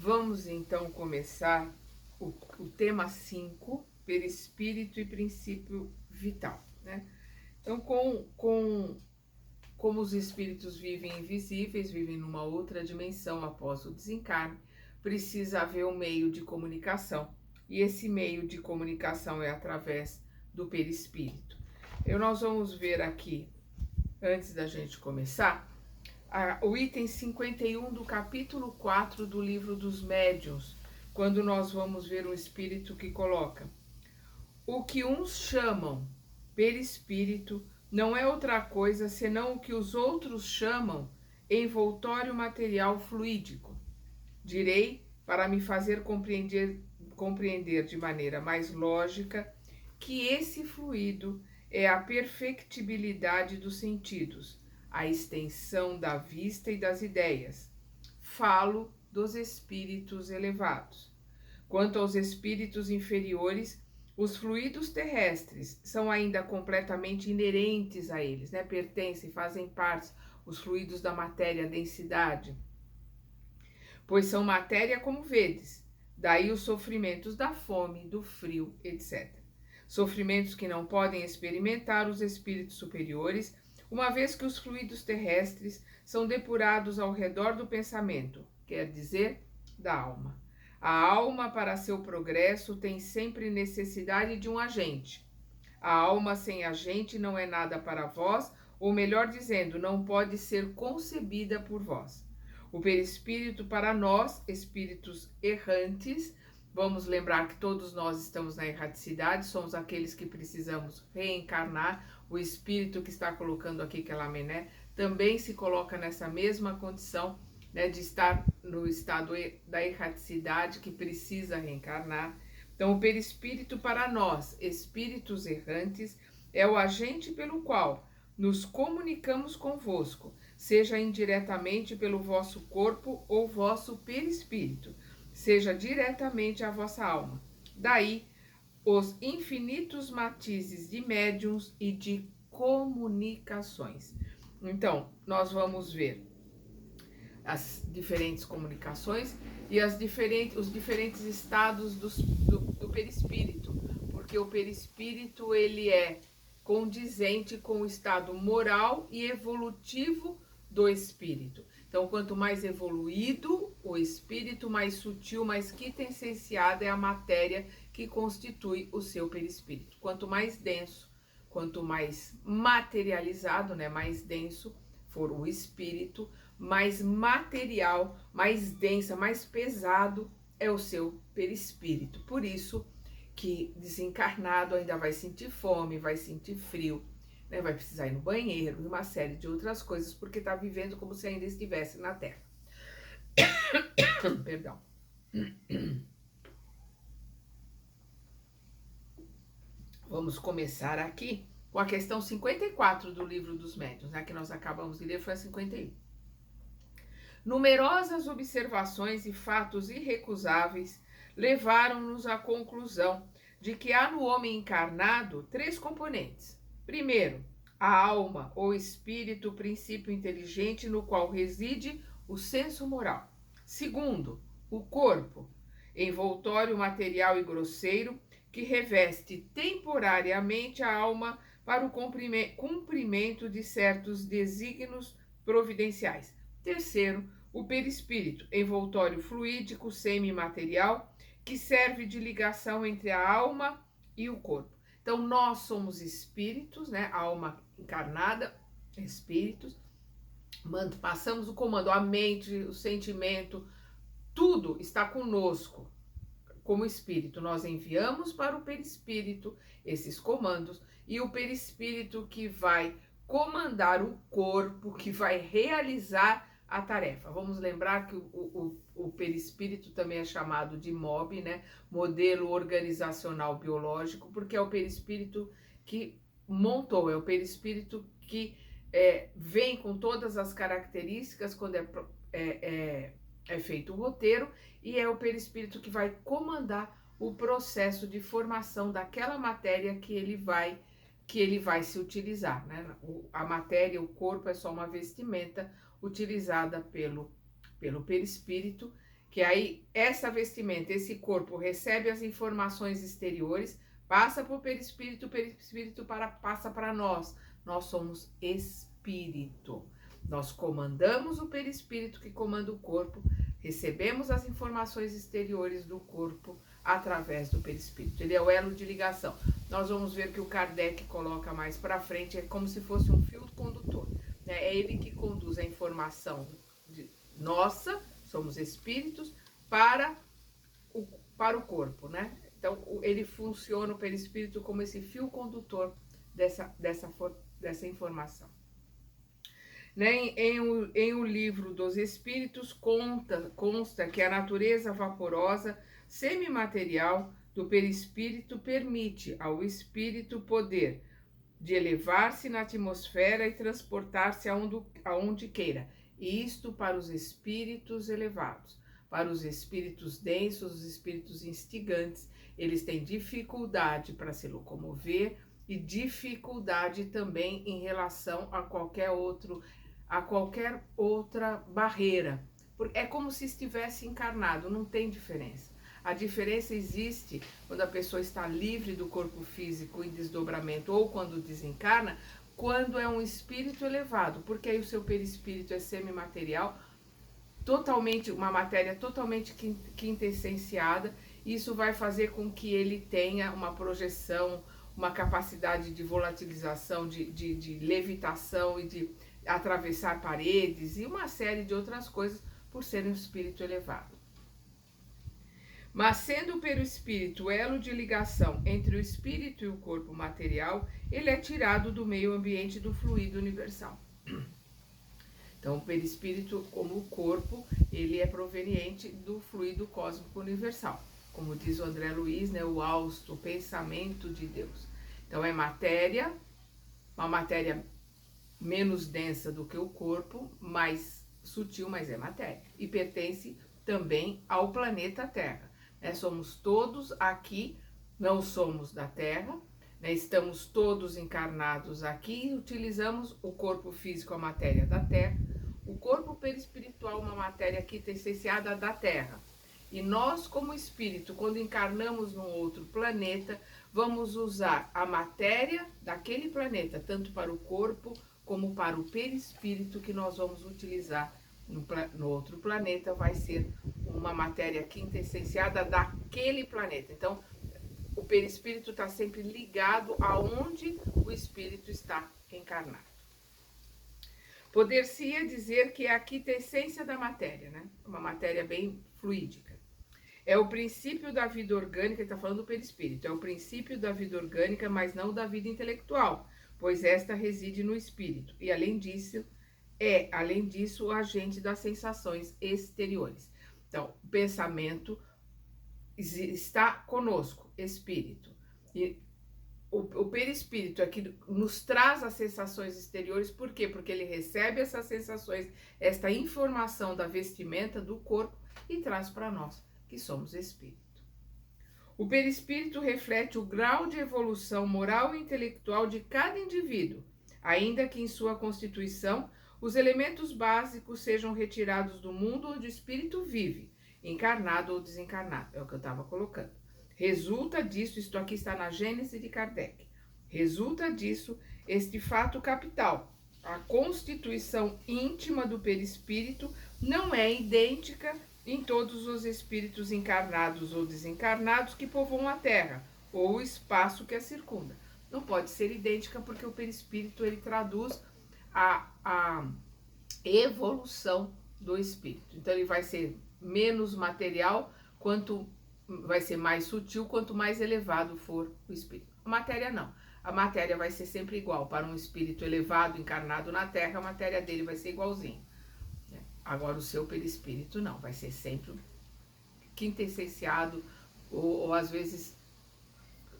Vamos então começar o tema 5, perispírito e princípio vital, né? Então, como os espíritos vivem invisíveis, vivem numa outra dimensão após o desencarne, precisa haver um meio de comunicação. E esse meio de comunicação é através do perispírito. Nós vamos ver aqui, antes da gente começar, o item 51 do capítulo 4 do livro dos médiuns, quando nós vamos ver um espírito que coloca: o que uns chamam perispírito não é outra coisa senão o que os outros chamam envoltório material fluídico. Direi, para me fazer compreender de maneira mais lógica, que esse fluido é a perfectibilidade dos sentidos, a extensão da vista e das ideias. Falo dos espíritos elevados. Quanto aos espíritos inferiores, os fluidos terrestres são ainda completamente inerentes a eles, né? Pertencem, fazem parte, os fluidos da matéria, densidade, pois são matéria como vedes, daí os sofrimentos da fome, do frio, etc. Sofrimentos que não podem experimentar os espíritos superiores, uma vez que os fluidos terrestres são depurados ao redor do pensamento, quer dizer, da alma. A alma, para seu progresso, tem sempre necessidade de um agente. A alma sem agente não é nada para vós, ou melhor dizendo, não pode ser concebida por vós. O perispírito para nós, espíritos errantes, vamos lembrar que todos nós estamos na erraticidade, somos aqueles que precisamos reencarnar. O espírito que está colocando aqui, que é Lamené, também se coloca nessa mesma condição, né, de estar no estado da erraticidade, que precisa reencarnar. Então, o perispírito para nós, espíritos errantes, é o agente pelo qual nos comunicamos convosco, seja indiretamente pelo vosso corpo ou vosso perispírito, seja diretamente a vossa alma. Daí os infinitos matizes de médiuns e de comunicações. Então, nós vamos ver as diferentes comunicações e os diferentes estados do perispírito, porque o perispírito ele é condizente com o estado moral e evolutivo do espírito. Então, quanto mais evoluído o espírito, mais sutil, mais quintessenciada é a matéria que constitui o seu perispírito. Quanto mais denso, quanto mais materializado, né, mais denso for o espírito, mais material, mais densa, mais pesado é o seu perispírito. Por isso que desencarnado ainda vai sentir fome, vai sentir frio, né? Vai precisar ir no banheiro e uma série de outras coisas, porque está vivendo como se ainda estivesse na Terra. Perdão. Vamos começar aqui com a questão 54 do livro dos médiuns, né, que nós acabamos de ler, foi a 51. Numerosas observações e fatos irrecusáveis levaram-nos à conclusão de que há no homem encarnado 3 componentes. Primeiro, a alma ou espírito, princípio inteligente no qual reside o senso moral. Segundo, o corpo, envoltório material e grosseiro, que reveste temporariamente a alma para o cumprimento de certos desígnios providenciais. Terceiro, o perispírito, envoltório fluídico semimaterial, que serve de ligação entre a alma e o corpo. Então, nós somos espíritos, né? A alma encarnada, espíritos, passamos o comando, a mente, o sentimento, tudo está conosco. Como espírito, nós enviamos para o perispírito esses comandos, e o perispírito que vai comandar o corpo, que vai realizar a tarefa. Vamos lembrar que o perispírito também é chamado de MOB, né? Modelo Organizacional Biológico, porque é o perispírito que montou, é o perispírito que vem com todas as características quando é feito o roteiro, e é o perispírito que vai comandar o processo de formação daquela matéria que ele vai se utilizar, né? A matéria, o corpo é só uma vestimenta utilizada pelo perispírito, que aí essa vestimenta, esse corpo recebe as informações exteriores, passa para o perispírito passa para nós. Nós somos espírito. Nós comandamos o perispírito que comanda o corpo, recebemos as informações exteriores do corpo através do perispírito. Ele é o elo de ligação. Nós vamos ver que o Kardec coloca mais para frente, é como se fosse um fio condutor. Né? É ele que conduz a informação nossa, somos espíritos, para o corpo, né? Então, ele funciona, o perispírito, como esse fio condutor dessa informação. Né? Em O Livro dos Espíritos consta que a natureza vaporosa semimaterial do perispírito permite ao espírito poder de elevar-se na atmosfera e transportar-se aonde queira. Isto para os espíritos elevados. Para os espíritos densos, os espíritos instigantes, eles têm dificuldade para se locomover e dificuldade também em relação a qualquer outra barreira. É como se estivesse encarnado, não tem diferença. A diferença existe quando a pessoa está livre do corpo físico em desdobramento ou quando desencarna, quando é um espírito elevado, porque aí o seu perispírito é semimaterial, uma matéria totalmente quintessenciada. Isso vai fazer com que ele tenha uma projeção, uma capacidade de volatilização, de levitação e de atravessar paredes e uma série de outras coisas por ser um espírito elevado. Mas sendo o perispírito o elo de ligação entre o espírito e o corpo material, ele é tirado do meio ambiente do fluido universal. Então, o perispírito, como o corpo, ele é proveniente do fluido cósmico universal. Como diz o André Luiz, né, o hausto, o pensamento de Deus. Então, é matéria, uma matéria menos densa do que o corpo, mais sutil, mas é matéria. E pertence também ao planeta Terra. Somos todos aqui, não somos da Terra, né? Estamos todos encarnados aqui e utilizamos o corpo físico, a matéria da Terra, o corpo perispiritual, uma matéria quintessenciada da Terra. E nós, como espírito, quando encarnamos num outro planeta, vamos usar a matéria daquele planeta, tanto para o corpo como para o perispírito que nós vamos utilizar no outro planeta, vai ser uma matéria quintessenciada daquele planeta. Então, o perispírito está sempre ligado aonde o espírito está encarnado. Poder-se-ia dizer que é a quintessência da matéria, né? Uma matéria bem fluídica. É o princípio da vida orgânica, ele está falando do perispírito, é o princípio da vida orgânica, mas não da vida intelectual, pois esta reside no espírito. E além disso, o agente das sensações exteriores. Então, o pensamento está conosco, espírito. E o perispírito é que nos traz as sensações exteriores, por quê? Porque ele recebe essas sensações, esta informação da vestimenta do corpo e traz para nós, que somos espírito. O perispírito reflete o grau de evolução moral e intelectual de cada indivíduo, ainda que em sua constituição os elementos básicos sejam retirados do mundo onde o espírito vive, encarnado ou desencarnado, é o que eu estava colocando. Resulta disso, isto aqui está na Gênese de Kardec, resulta disso este fato capital. A constituição íntima do perispírito não é idêntica em todos os espíritos encarnados ou desencarnados que povoam a Terra, ou o espaço que a circunda. Não pode ser idêntica porque o perispírito ele traduz a evolução do espírito. Então ele vai ser menos material, vai ser mais sutil, quanto mais elevado for o espírito. A matéria não. A matéria vai ser sempre igual. Para um espírito elevado, encarnado na Terra, a matéria dele vai ser igualzinho. Agora o seu perispírito não, vai ser sempre quintessenciado ou às vezes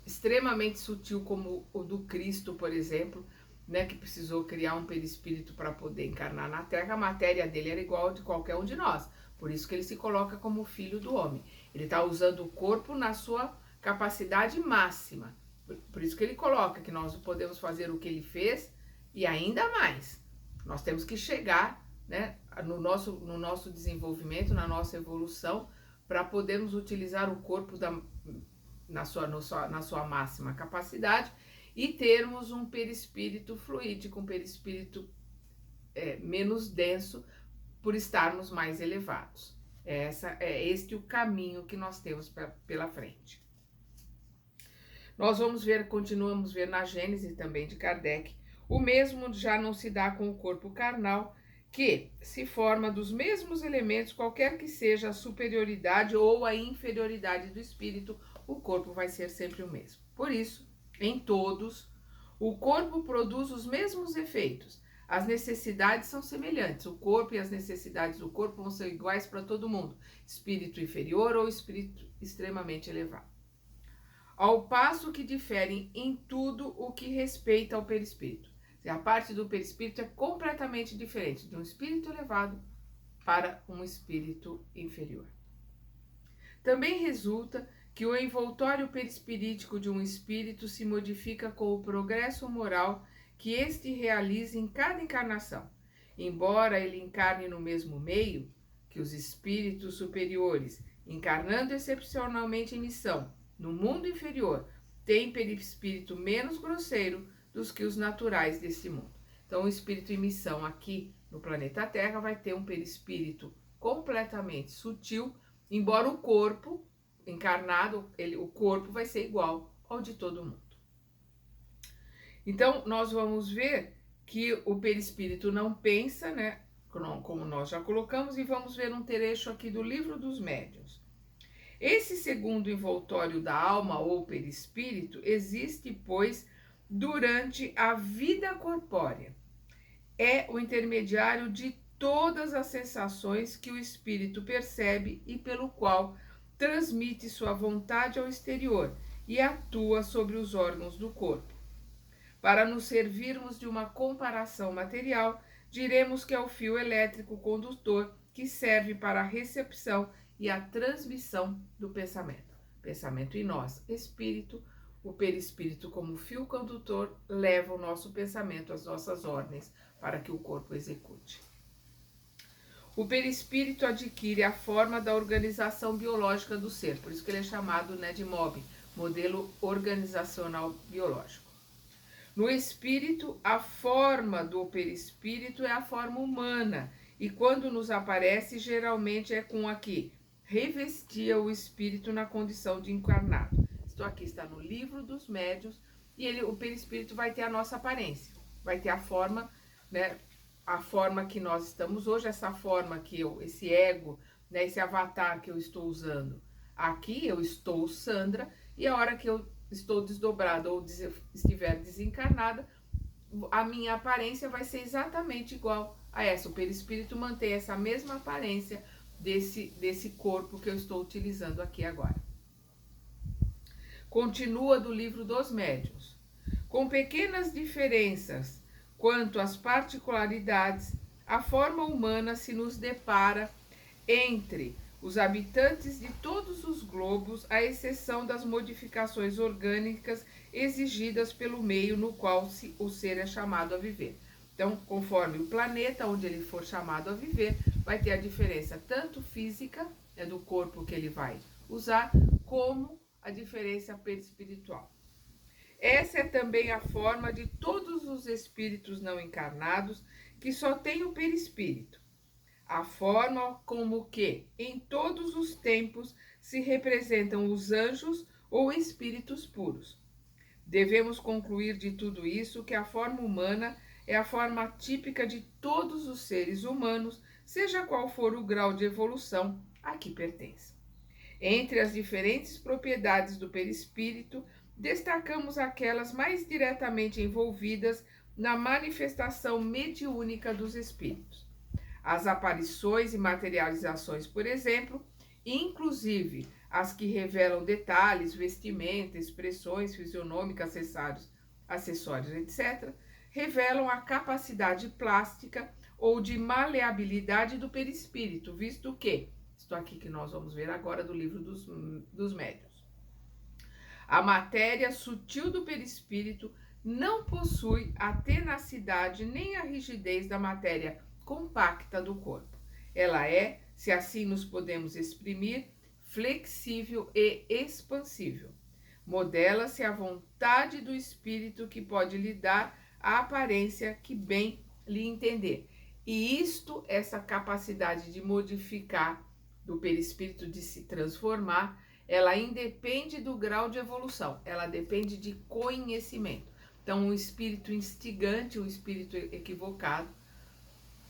extremamente sutil, como o do Cristo, por exemplo, né, que precisou criar um perispírito para poder encarnar na Terra. A matéria dele era igual a de qualquer um de nós, por isso que ele se coloca como filho do homem. Ele está usando o corpo na sua capacidade máxima, por isso que ele coloca que nós podemos fazer o que ele fez e ainda mais. Nós temos que chegar né, no nosso desenvolvimento, na nossa evolução, para podermos utilizar o corpo na sua máxima capacidade e termos um perispírito fluídico, um perispírito menos denso, por estarmos mais elevados. Este o caminho que nós temos pela frente. Nós continuamos ver na Gênese também de Kardec, o mesmo já não se dá com o corpo carnal, que se forma dos mesmos elementos, qualquer que seja a superioridade ou a inferioridade do espírito, o corpo vai ser sempre o mesmo. Por isso, em todos, o corpo produz os mesmos efeitos. As necessidades são semelhantes. O corpo e as necessidades do corpo vão ser iguais para todo mundo, espírito inferior ou espírito extremamente elevado. Ao passo que diferem em tudo o que respeita ao perispírito. A parte do perispírito é completamente diferente de um espírito elevado para um espírito inferior. Também resulta que o envoltório perispirítico de um espírito se modifica com o progresso moral que este realiza em cada encarnação. Embora ele encarne no mesmo meio que os espíritos superiores, encarnando excepcionalmente em missão no mundo inferior, tem perispírito menos grosseiro dos que os naturais deste mundo. Então, o espírito em missão aqui no planeta Terra vai ter um perispírito completamente sutil, embora o corpo encarnado, o corpo vai ser igual ao de todo mundo. Então, nós vamos ver que o perispírito não pensa, né? Como nós já colocamos, e vamos ver um trecho aqui do Livro dos Médiuns. Esse segundo envoltório da alma ou perispírito existe, pois, durante a vida corpórea. É o intermediário de todas as sensações que o espírito percebe e pelo qual transmite sua vontade ao exterior e atua sobre os órgãos do corpo. Para nos servirmos de uma comparação material, diremos que é o fio elétrico condutor que serve para a recepção e a transmissão do pensamento. Pensamento em nós, espírito, o perispírito como fio condutor leva o nosso pensamento às nossas ordens para que o corpo execute. O perispírito adquire a forma da organização biológica do ser, por isso que ele é chamado, né, de MOB, modelo organizacional biológico. No espírito, a forma do perispírito é a forma humana, e quando nos aparece, geralmente é com a que revestia o espírito na condição de encarnado. Isto aqui está no Livro dos Médiuns, e o perispírito vai ter a nossa aparência, vai ter a forma, né, a forma que nós estamos hoje, essa forma que esse ego, né, esse avatar que eu estou usando. Aqui eu estou Sandra, e a hora que eu estou desdobrada ou estiver desencarnada, a minha aparência vai ser exatamente igual a essa. O perispírito mantém essa mesma aparência desse corpo que eu estou utilizando aqui agora. Continua do Livro dos Médiuns. Com pequenas diferenças quanto às particularidades, a forma humana se nos depara entre os habitantes de todos os globos, à exceção das modificações orgânicas exigidas pelo meio no qual o ser é chamado a viver. Então, conforme o planeta onde ele for chamado a viver, vai ter a diferença tanto física, né, do corpo que ele vai usar, como a diferença perispiritual. Essa é também a forma de todos os espíritos não encarnados, que só têm o perispírito. A forma como que, em todos os tempos, se representam os anjos ou espíritos puros. Devemos concluir de tudo isso que a forma humana é a forma típica de todos os seres humanos, seja qual for o grau de evolução a que pertence. Entre as diferentes propriedades do perispírito, destacamos aquelas mais diretamente envolvidas na manifestação mediúnica dos espíritos. As aparições e materializações, por exemplo, inclusive as que revelam detalhes, vestimenta, expressões fisionômicas, acessórios, etc., revelam a capacidade plástica ou de maleabilidade do perispírito, visto que, isto aqui que nós vamos ver agora do Livro dos Médiuns, a matéria sutil do perispírito não possui a tenacidade nem a rigidez da matéria compacta do corpo. Ela é, se assim nos podemos exprimir, flexível e expansível. Modela-se a vontade do espírito que pode lhe dar a aparência que bem lhe entender. E isto, essa capacidade de modificar do perispírito, de se transformar, ela independe do grau de evolução, ela depende de conhecimento. Então, um espírito instigante, um espírito equivocado,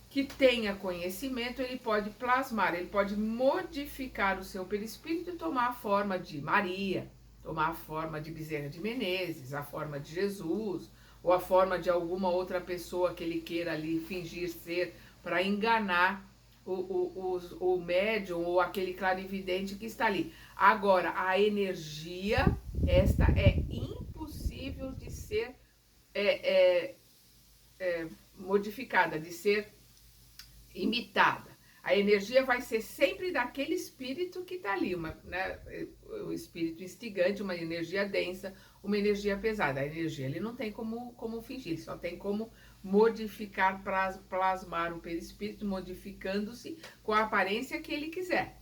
que tenha conhecimento, ele pode plasmar, ele pode modificar o seu perispírito e tomar a forma de Maria, tomar a forma de Bezerra de Menezes, a forma de Jesus, ou a forma de alguma outra pessoa que ele queira ali fingir ser, para enganar o médium ou aquele clarividente que está ali. Agora, a energia, esta é impossível de ser modificada, de ser imitada. A energia vai ser sempre daquele espírito que está ali, o espírito instigante, uma energia densa, uma energia pesada. A energia ele não tem como fingir, só tem como modificar, plasmar o perispírito, modificando-se com a aparência que ele quiser.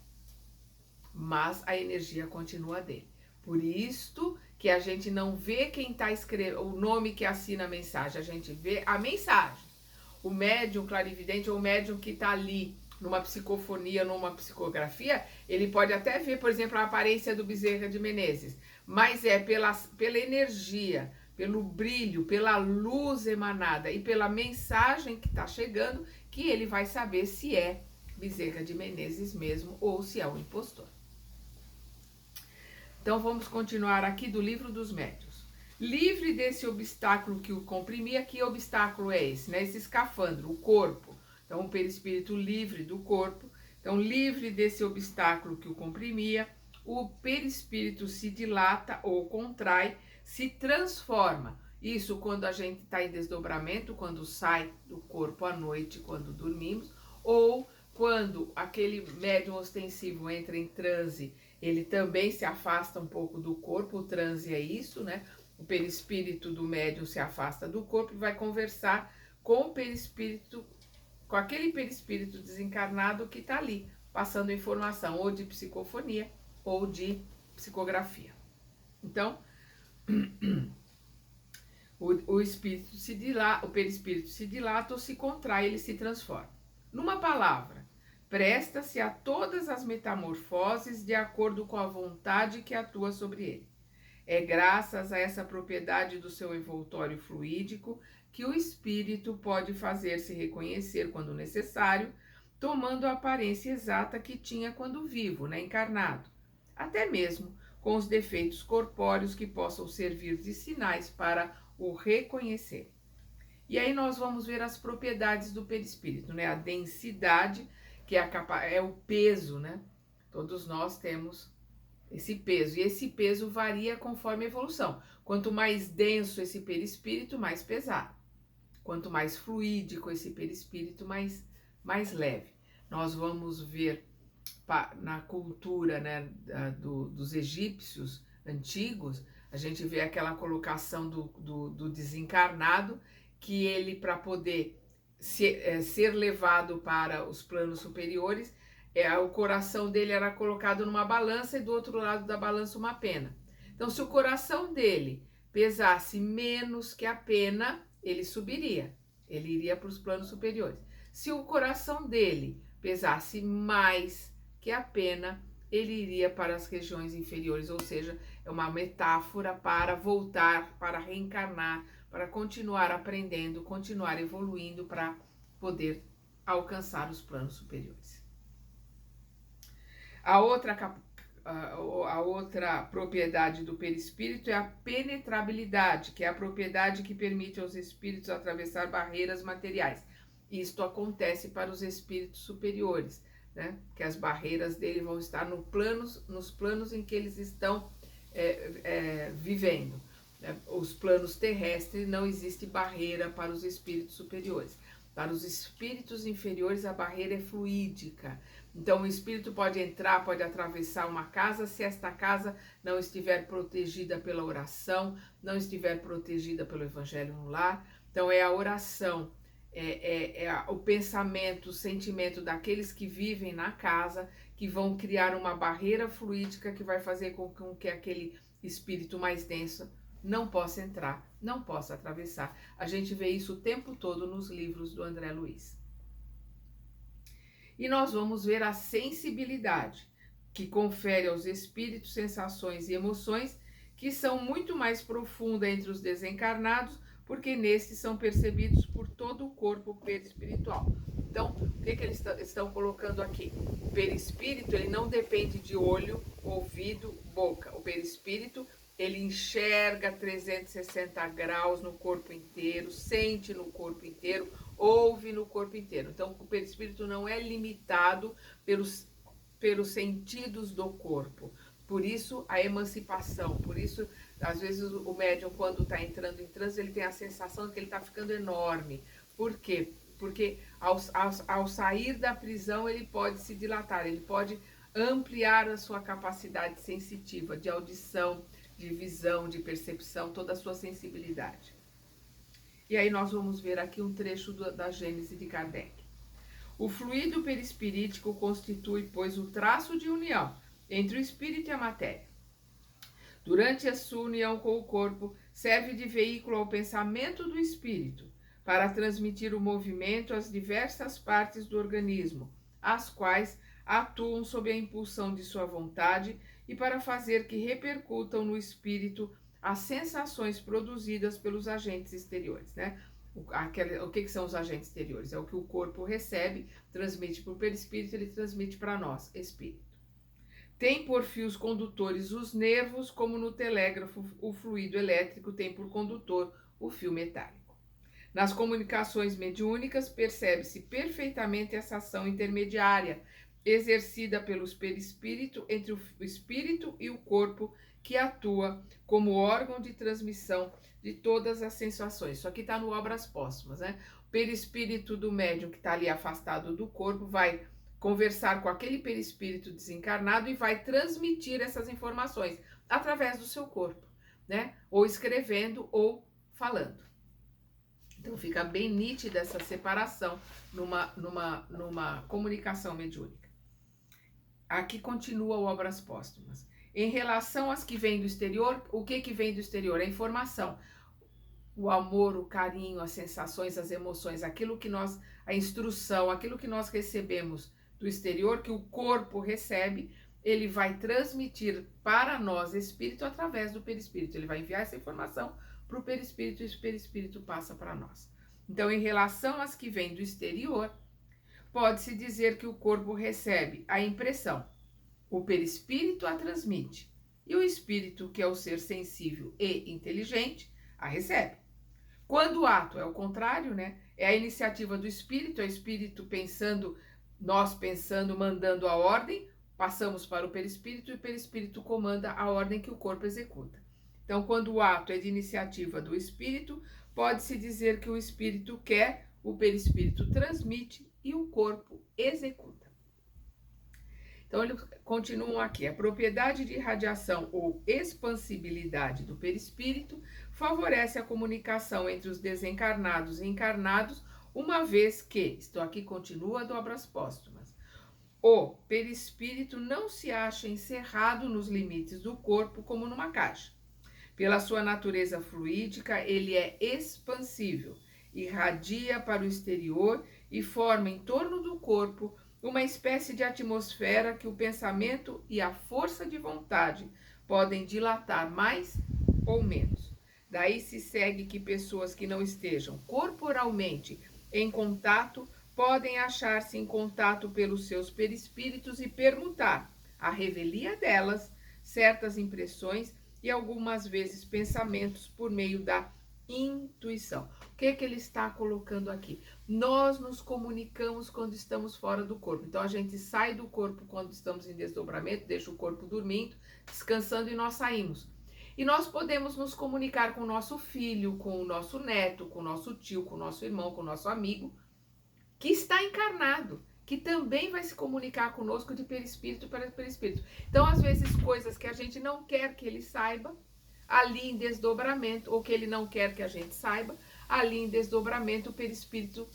Mas a energia continua dele. Por isto que a gente não vê quem está escrevendo, o nome que assina a mensagem, a gente vê a mensagem. O médium clarividente ou o médium que está ali numa psicofonia, numa psicografia, ele pode até ver, por exemplo, a aparência do Bezerra de Menezes, mas é pela energia, pelo brilho, pela luz emanada e pela mensagem que está chegando, que ele vai saber se é Bezerra de Menezes mesmo ou se é um impostor. Então vamos continuar aqui do Livro dos Médiuns. Livre desse obstáculo que o comprimia, que obstáculo é esse? Né? Esse escafandro, o corpo. Então, o perispírito livre do corpo. Então, livre desse obstáculo que o comprimia, o perispírito se dilata ou contrai, se transforma. Isso quando a gente está em desdobramento, quando sai do corpo à noite, quando dormimos, ou quando aquele médium ostensivo entra em transe, ele também se afasta um pouco do corpo. O transe é isso, né? O perispírito do médium se afasta do corpo e vai conversar com o perispírito, com aquele perispírito desencarnado que está ali, passando informação ou de psicofonia ou de psicografia. Então, o espírito se dilata, o perispírito se dilata ou se contrai, ele se transforma. Numa palavra, presta-se a todas as metamorfoses de acordo com a vontade que atua sobre ele. É graças a essa propriedade do seu envoltório fluídico que o espírito pode fazer-se reconhecer quando necessário, tomando a aparência exata que tinha quando vivo, né, encarnado, até mesmo com os defeitos corpóreos que possam servir de sinais para o reconhecer. E aí nós vamos ver as propriedades do perispírito, né? A densidade, que é o peso, né? Todos nós temos esse peso, e esse peso varia conforme a evolução. Quanto mais denso esse perispírito, mais pesado. Quanto mais fluídico esse perispírito, mais leve. Nós vamos ver na cultura, né, dos egípcios antigos, a gente vê aquela colocação do desencarnado, que ele, para poder ser levado para os planos superiores, o coração dele era colocado numa balança e do outro lado da balança uma pena. Então, se o coração dele pesasse menos que a pena, ele subiria, ele iria para os planos superiores. Se o coração dele pesasse mais que a pena, ele iria para as regiões inferiores, ou seja, é uma metáfora para voltar, para reencarnar, para continuar aprendendo, continuar evoluindo, para poder alcançar os planos superiores. A outra propriedade do perispírito é a penetrabilidade, que é a propriedade que permite aos espíritos atravessar barreiras materiais. Isto acontece para os espíritos superiores, né? Que as barreiras dele vão estar nos planos em que eles estão vivendo. Os planos terrestres não existe barreira para os espíritos superiores. Para os espíritos inferiores, a barreira é fluídica. Então, o espírito pode entrar, pode atravessar uma casa, se esta casa não estiver protegida pela oração, não estiver protegida pelo evangelho no lar. Então, é a oração, o pensamento, o sentimento daqueles que vivem na casa, que vão criar uma barreira fluídica que vai fazer com que aquele espírito mais denso não possa entrar, não possa atravessar. A gente vê isso o tempo todo nos livros do André Luiz. E nós vamos ver a sensibilidade, que confere aos espíritos sensações e emoções que são muito mais profundas entre os desencarnados, porque nestes são percebidos por todo o corpo perispiritual. Então, o que eles estão colocando aqui? O perispírito, ele não depende de olho, ouvido, boca. O perispírito, ele enxerga 360 graus no corpo inteiro, sente no corpo inteiro, ouve no corpo inteiro. Então, o perispírito não é limitado pelos sentidos do corpo. Por isso, a emancipação. Por isso, às vezes, o médium, quando está entrando em transe, ele tem a sensação de que ele está ficando enorme. Por quê? Porque ao sair da prisão, ele pode se dilatar, ele pode ampliar a sua capacidade sensitiva, de audição, de visão, de percepção, toda a sua sensibilidade. E aí nós vamos ver aqui um trecho da Gênese de Kardec. O fluido perispirítico constitui, pois, o traço de união entre o espírito e a matéria. Durante a sua união com o corpo, serve de veículo ao pensamento do espírito, para transmitir o movimento às diversas partes do organismo, as quais atuam sob a impulsão de sua vontade e para fazer que repercutam no espírito as sensações produzidas pelos agentes exteriores, né? O que são os agentes exteriores? É o que o corpo recebe, transmite para o perispírito, ele transmite para nós, espírito. Tem por fios condutores os nervos, como no telégrafo o fluido elétrico tem por condutor o fio metálico. Nas comunicações mediúnicas percebe-se perfeitamente essa ação intermediária, exercida pelos perispírito entre o espírito e o corpo, que atua como órgão de transmissão de todas as sensações. Isso aqui está no Obras Póstumas, né? O perispírito do médium que está ali afastado do corpo vai conversar com aquele perispírito desencarnado e vai transmitir essas informações através do seu corpo, né? Ou escrevendo ou falando. Então fica bem nítida essa separação numa comunicação mediúnica. Aqui continua o Obras Póstumas. Em relação às que vêm do exterior, o que vem do exterior? A informação, o amor, o carinho, as sensações, as emoções, a instrução, aquilo que nós recebemos do exterior, que o corpo recebe, ele vai transmitir para nós, espírito, através do perispírito. Ele vai enviar essa informação para o perispírito e o perispírito passa para nós. Então, em relação às que vêm do exterior, pode-se dizer que o corpo recebe a impressão, o perispírito a transmite e o espírito, que é o ser sensível e inteligente, a recebe. Quando o ato é o contrário, né? É a iniciativa do espírito, é o espírito pensando, nós pensando, mandando a ordem, passamos para o perispírito e o perispírito comanda a ordem que o corpo executa. Então, quando o ato é de iniciativa do espírito, pode-se dizer que o espírito quer, o perispírito transmite e o corpo executa. Então, eles continuam aqui. A propriedade de irradiação ou expansibilidade do perispírito favorece a comunicação entre os desencarnados e encarnados, uma vez que, isto aqui continua do Obras Póstumas, o perispírito não se acha encerrado nos limites do corpo como numa caixa. Pela sua natureza fluídica, ele é expansível, irradia para o exterior e forma em torno do corpo uma espécie de atmosfera que o pensamento e a força de vontade podem dilatar mais ou menos. Daí se segue que pessoas que não estejam corporalmente em contato podem achar-se em contato pelos seus perispíritos e permutar, à revelia delas, certas impressões e algumas vezes pensamentos por meio da intuição. O que ele está colocando aqui? Nós nos comunicamos quando estamos fora do corpo. Então a gente sai do corpo quando estamos em desdobramento, deixa o corpo dormindo, descansando e nós saímos. E nós podemos nos comunicar com o nosso filho, com o nosso neto, com o nosso tio, com o nosso irmão, com o nosso amigo, que está encarnado, que também vai se comunicar conosco de perispírito para perispírito. Então, às vezes, coisas que a gente não quer que ele saiba, ali em desdobramento, ou que ele não quer que a gente saiba, ali em desdobramento, o perispírito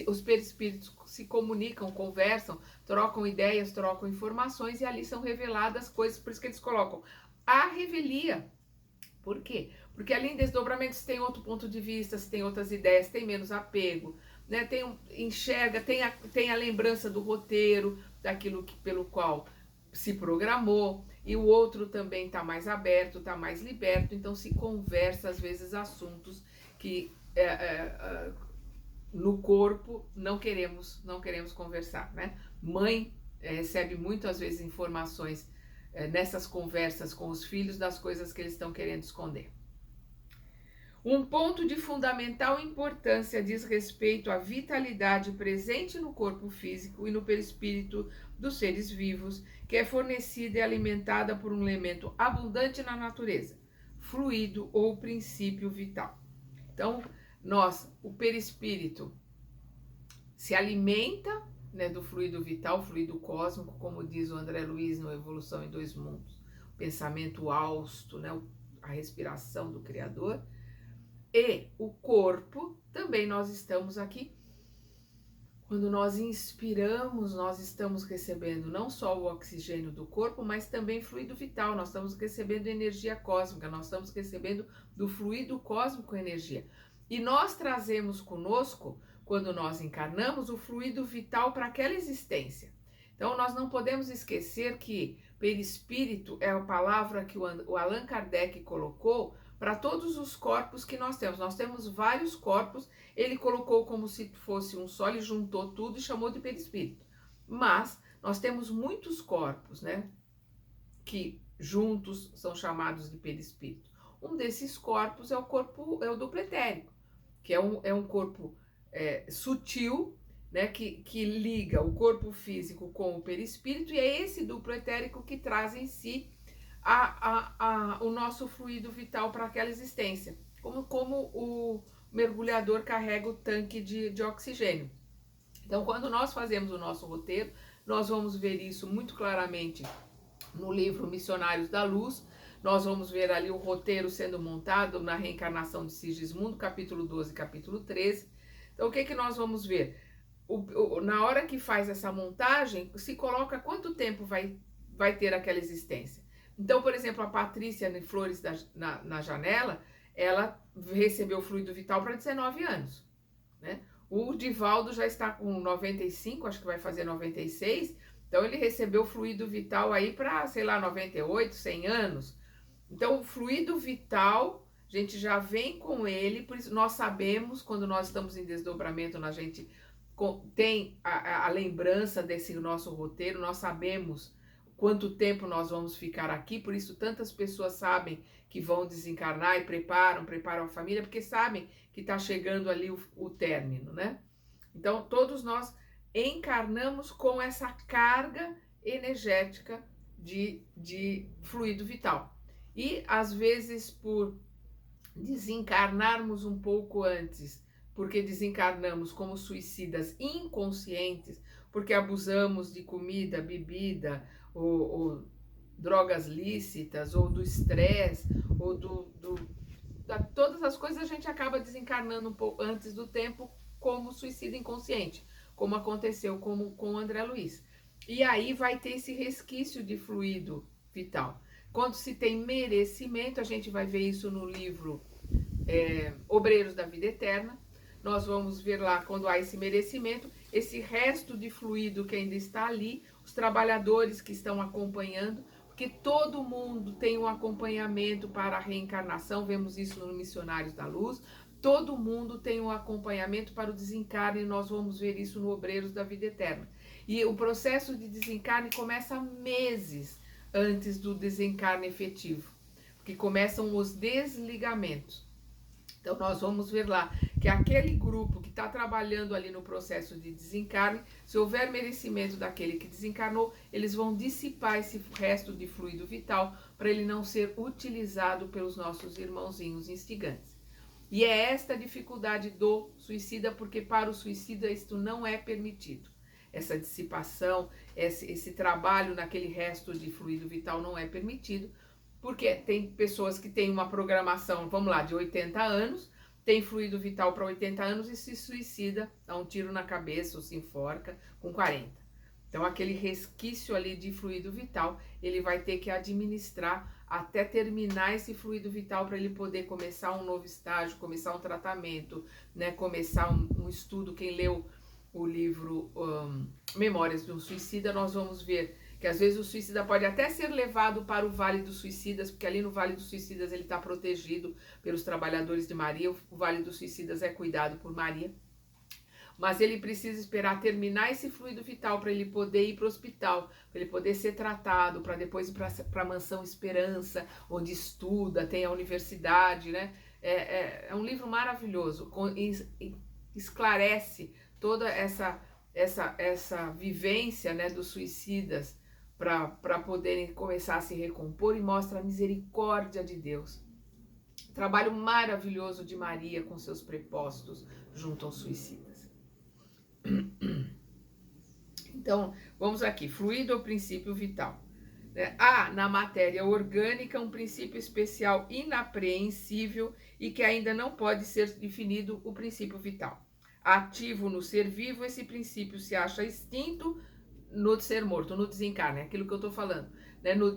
os perispíritos se comunicam, conversam, trocam ideias, trocam informações, e ali são reveladas coisas, por isso que eles colocam a revelia. Por quê? Porque ali em desdobramentos tem outro ponto de vista, tem outras ideias, tem menos apego, né? Enxerga, tem a lembrança do roteiro, daquilo pelo qual se programou, e o outro também está mais aberto, está mais liberto, então se conversa às vezes assuntos que no corpo não queremos conversar, né? Mãe recebe muitas vezes informações nessas conversas com os filhos das coisas que eles estão querendo esconder. Um ponto de fundamental importância diz respeito à vitalidade presente no corpo físico e no perispírito dos seres vivos, que é fornecida e alimentada por um elemento abundante na natureza, fluido ou princípio vital. Então, o perispírito se alimenta, né, do fluido vital, fluido cósmico, como diz o André Luiz no Evolução em Dois Mundos, o pensamento austo, né, a respiração do Criador, e o corpo, também nós estamos aqui. Quando nós inspiramos, nós estamos recebendo não só o oxigênio do corpo, mas também fluido vital, nós estamos recebendo energia cósmica, nós estamos recebendo do fluido cósmico energia. E nós trazemos conosco, quando nós encarnamos, o fluido vital para aquela existência. Então nós não podemos esquecer que perispírito é a palavra que o Allan Kardec colocou para todos os corpos que nós temos. Nós temos vários corpos, ele colocou como se fosse um só, ele juntou tudo e chamou de perispírito. Mas nós temos muitos corpos, né, que juntos são chamados de perispírito. Um desses corpos é o duplo etérico, que é um corpo sutil, né, que liga o corpo físico com o perispírito, e é esse duplo etérico que traz em si o nosso fluido vital para aquela existência, como o mergulhador carrega o tanque de oxigênio. Então, quando nós fazemos o nosso roteiro, nós vamos ver isso muito claramente no livro Missionários da Luz. Nós vamos ver ali o roteiro sendo montado na reencarnação de Sigismundo, capítulo 12, capítulo 13. Então, o que nós vamos ver? Na hora que faz essa montagem, se coloca quanto tempo vai ter aquela existência. Então, por exemplo, a Patrícia de Flores na Janela, ela recebeu fluido vital para 19 anos, né? O Divaldo já está com 95, acho que vai fazer 96, então ele recebeu fluido vital aí para, sei lá, 98, 100 anos. Então, o fluido vital, a gente já vem com ele, por isso nós sabemos, quando nós estamos em desdobramento, a gente tem a lembrança desse nosso roteiro, nós sabemos quanto tempo nós vamos ficar aqui, por isso tantas pessoas sabem que vão desencarnar e preparam a família, porque sabem que está chegando ali o término, né? Então, todos nós encarnamos com essa carga energética de fluido vital. E, às vezes, por desencarnarmos um pouco antes, porque desencarnamos como suicidas inconscientes, porque abusamos de comida, bebida, ou drogas lícitas, ou do estresse, ou todas as coisas, a gente acaba desencarnando um pouco antes do tempo como suicida inconsciente, como aconteceu com o André Luiz. E aí vai ter esse resquício de fluido vital. Quando se tem merecimento, a gente vai ver isso no livro Obreiros da Vida Eterna. Nós vamos ver lá, quando há esse merecimento, esse resto de fluido que ainda está ali, os trabalhadores que estão acompanhando, porque todo mundo tem um acompanhamento para a reencarnação, vemos isso no Missionários da Luz, todo mundo tem um acompanhamento para o desencarne, e nós vamos ver isso no Obreiros da Vida Eterna. E o processo de desencarne começa meses antes do desencarne efetivo, porque começam os desligamentos. Então, nós vamos ver lá que aquele grupo que está trabalhando ali no processo de desencarne, se houver merecimento daquele que desencarnou, eles vão dissipar esse resto de fluido vital para ele não ser utilizado pelos nossos irmãozinhos instigantes. E é esta a dificuldade do suicida, porque para o suicida isto não é permitido. Essa dissipação, esse trabalho naquele resto de fluido vital não é permitido, porque tem pessoas que têm uma programação, vamos lá, de 80 anos, tem fluido vital para 80 anos e se suicida, dá um tiro na cabeça ou se enforca com 40. Então, aquele resquício ali de fluido vital, ele vai ter que administrar até terminar esse fluido vital para ele poder começar um novo estágio, começar um tratamento, né? Começar um estudo. Quem leu o livro Memórias de um Suicida, nós vamos ver que às vezes o suicida pode até ser levado para o Vale dos Suicidas, porque ali no Vale dos Suicidas ele está protegido pelos trabalhadores de Maria, o Vale dos Suicidas é cuidado por Maria. Mas ele precisa esperar terminar esse fluido vital para ele poder ir para o hospital, para ele poder ser tratado, para depois ir para a Mansão Esperança, onde estuda, tem a universidade, né? É um livro maravilhoso, esclarece toda essa vivência, né, dos suicidas para poderem começar a se recompor e mostra a misericórdia de Deus. Trabalho maravilhoso de Maria com seus prepostos junto aos suicidas. Então, vamos aqui, fluido é o princípio vital. Há na matéria orgânica um princípio especial inapreensível e que ainda não pode ser definido o princípio vital. Ativo no ser vivo, esse princípio se acha extinto no ser morto, no desencarne, é aquilo que eu estou falando.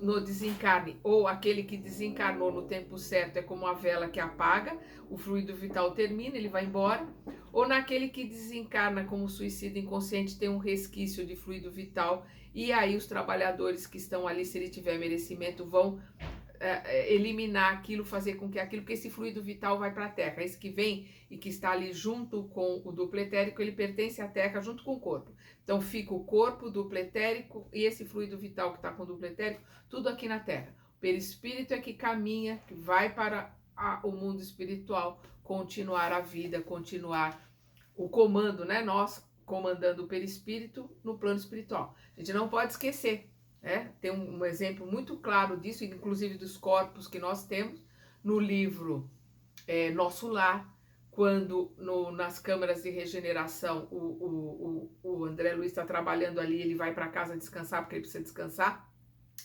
No desencarne, ou aquele que desencarnou no tempo certo é como a vela que apaga, o fluido vital termina, ele vai embora. Ou naquele que desencarna como suicida inconsciente tem um resquício de fluido vital, e aí os trabalhadores que estão ali, se ele tiver merecimento, vão eliminar aquilo, fazer com que aquilo, que esse fluido vital vai para a Terra. Esse que vem e que está ali junto com o duplo etérico, ele pertence à Terra junto com o corpo. Então fica o corpo, o duplo etérico e esse fluido vital que está com o duplo etérico, tudo aqui na Terra. O perispírito é que caminha, que vai para o mundo espiritual, continuar a vida, continuar o comando, né? Nós comandando o perispírito no plano espiritual. A gente não pode esquecer. Tem um exemplo muito claro disso, inclusive dos corpos que nós temos no livro Nosso Lar, quando nas câmaras de regeneração o André Luiz está trabalhando ali, ele vai para casa descansar porque ele precisa descansar,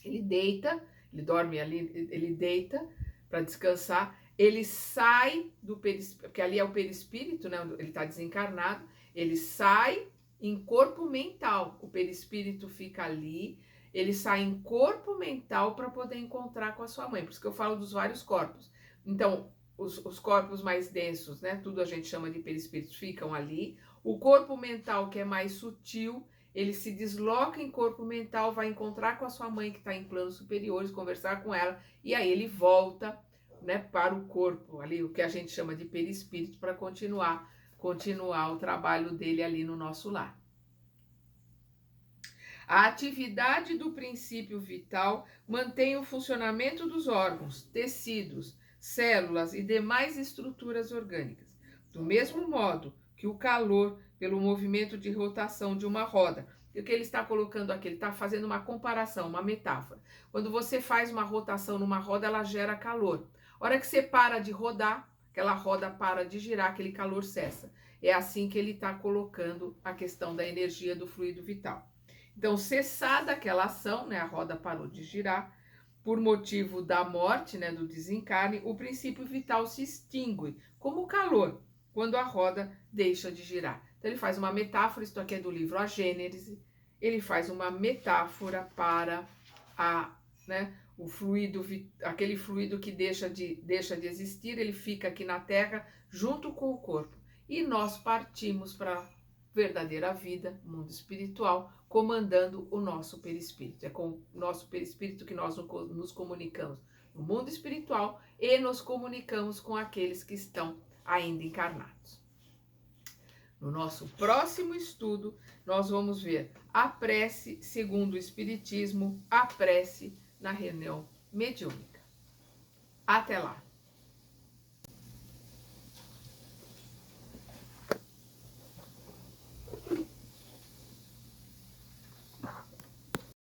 ele deita, ele dorme ali, ele deita para descansar, ele sai do perispírito, porque ali é o perispírito, né, ele está desencarnado, ele sai em corpo mental, o perispírito fica ali, ele sai em corpo mental para poder encontrar com a sua mãe, por isso que eu falo dos vários corpos. Então, os corpos mais densos, né, tudo a gente chama de perispíritos, ficam ali. O corpo mental, que é mais sutil, ele se desloca em corpo mental, vai encontrar com a sua mãe que está em planos superiores, conversar com ela, e aí ele volta, né, para o corpo, ali o que a gente chama de perispírito, para continuar o trabalho dele ali no nosso lar. A atividade do princípio vital mantém o funcionamento dos órgãos, tecidos, células e demais estruturas orgânicas. Do mesmo modo que o calor, pelo movimento de rotação de uma roda, e o que ele está colocando aqui, ele está fazendo uma comparação, uma metáfora. Quando você faz uma rotação numa roda, ela gera calor. A hora que você para de rodar, aquela roda para de girar, aquele calor cessa. É assim que ele está colocando a questão da energia do fluido vital. Então, cessada aquela ação, né, a roda parou de girar, por motivo da morte, né, do desencarne, o princípio vital se extingue, como o calor, quando a roda deixa de girar. Então, ele faz uma metáfora, isso aqui é do livro A Gênese, ele faz uma metáfora para o fluido, aquele fluido que deixa de existir, ele fica aqui na Terra junto com o corpo. E nós partimos para a verdadeira vida, mundo espiritual, comandando o nosso perispírito. É com o nosso perispírito que nós nos comunicamos no mundo espiritual e nos comunicamos com aqueles que estão ainda encarnados. No nosso próximo estudo, nós vamos ver a prece segundo o Espiritismo, a prece na reunião mediúnica. Até lá!